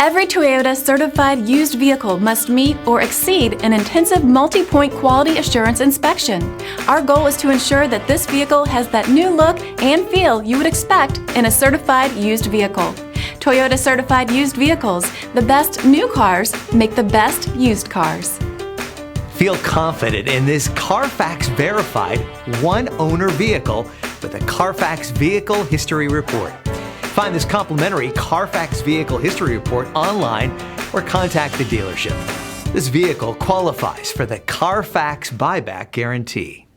Every Toyota certified used vehicle must meet or exceed an intensive multi-point quality assurance inspection. Our goal is to ensure that this vehicle has that new look and feel you would expect in a certified used vehicle. Toyota certified used vehicles, the best new cars make the best used cars. Feel confident in this Carfax verified one-owner vehicle with a Carfax Vehicle History Report. Find this complimentary Carfax Vehicle History Report online or contact the dealership. This vehicle qualifies for the Carfax Buyback Guarantee.